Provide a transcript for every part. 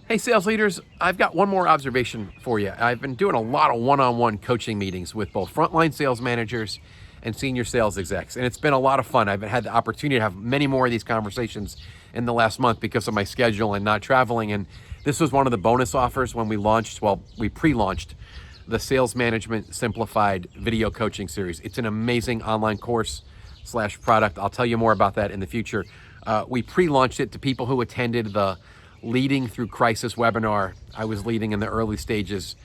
Hey, sales leaders, I've got one more observation for you. I've been doing a lot of one-on-one coaching meetings with both frontline sales managers and senior sales execs, and it's been a lot of fun. I've had the opportunity to have many more of these conversations in the last month because of my schedule and not traveling, and this was one of the bonus offers when we launched, well, we pre-launched the Sales Management Simplified video coaching series. It's an amazing online course / product. I'll tell you more about that in the future. We pre-launched it to people who attended the Leading Through Crisis webinar I was leading in the early stages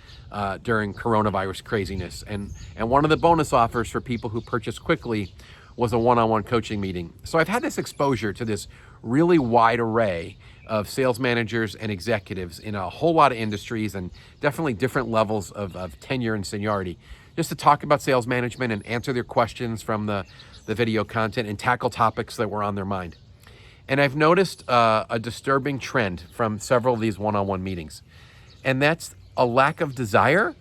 during coronavirus craziness. And one of the bonus offers for people who purchased quickly was a one-on-one coaching meeting. So I've had this exposure to this really wide array of sales managers and executives in a whole lot of industries and definitely different levels of tenure and seniority, just to talk about sales management and answer their questions from the video content and tackle topics that were on their mind. And I've noticed a disturbing trend from several of these one-on-one meetings, and that's a lack of desire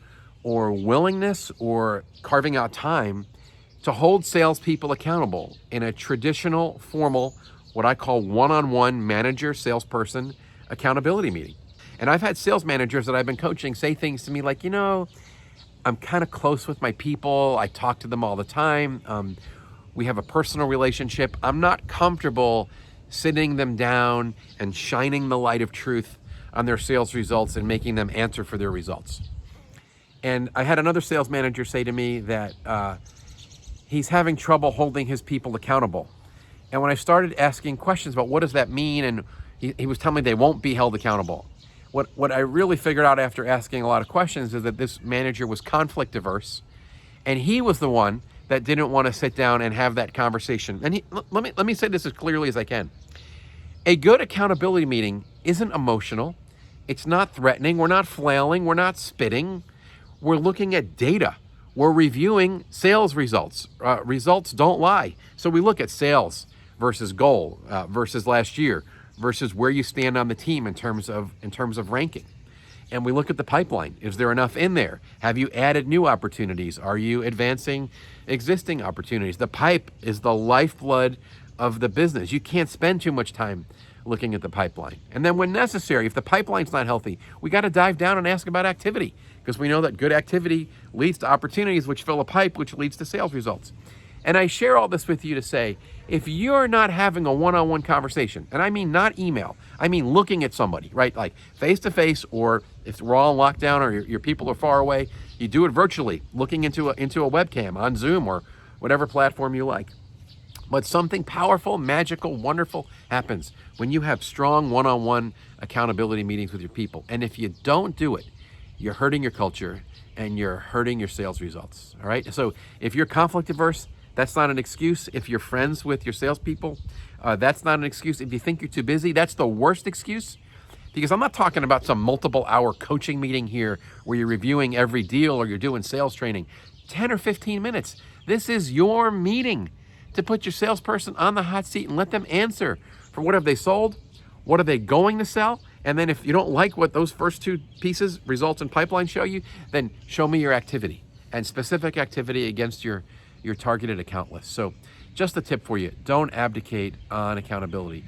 or willingness or carving out time to hold salespeople accountable in a traditional, formal, what I call one-on-one manager, salesperson accountability meeting. And I've had sales managers that I've been coaching say things to me like, I'm kind of close with my people. I talk to them all the time. We have a personal relationship. I'm not comfortable sitting them down and shining the light of truth on their sales results and making them answer for their results. And I had another sales manager say to me that he's having trouble holding his people accountable. And when I started asking questions about what does that mean, and he was telling me they won't be held accountable. What I really figured out after asking a lot of questions is that this manager was conflict averse, and he was the one that didn't want to sit down and have that conversation. And let me say this as clearly as I can. A good accountability meeting isn't emotional. It's not threatening. We're not flailing. We're not spitting. We're looking at data. We're reviewing sales results. Results don't lie. So we look at sales versus goal, versus last year, versus where you stand on the team in terms of ranking. And we look at the pipeline. Is there enough in there? Have you added new opportunities? Are you advancing existing opportunities? The pipe is the lifeblood of the business. You can't spend too much time looking at the pipeline. And then when necessary, if the pipeline's not healthy, we got to dive down and ask about activity, because we know that good activity leads to opportunities which fill a pipe, which leads to sales results. And I share all this with you to say, if you're not having a one-on-one conversation, and I mean not email, I mean looking at somebody, right? Like face-to-face, or if we're all in lockdown or your people are far away, you do it virtually, looking into a webcam on Zoom or whatever platform you like. But something powerful, magical, wonderful happens when you have strong one-on-one accountability meetings with your people. And if you don't do it, you're hurting your culture and you're hurting your sales results, all right? So if you're conflict averse, that's not an excuse. If you're friends with your salespeople, that's not an excuse. If you think you're too busy, that's the worst excuse. Because I'm not talking about some multiple hour coaching meeting here where you're reviewing every deal or you're doing sales training. 10 or 15 minutes. This is your meeting to put your salesperson on the hot seat and let them answer for what have they sold, what are they going to sell, and then if you don't like what those first two pieces, results and pipeline, show you, then show me your activity and specific activity against your targeted account list. So just a tip for you, don't abdicate on accountability.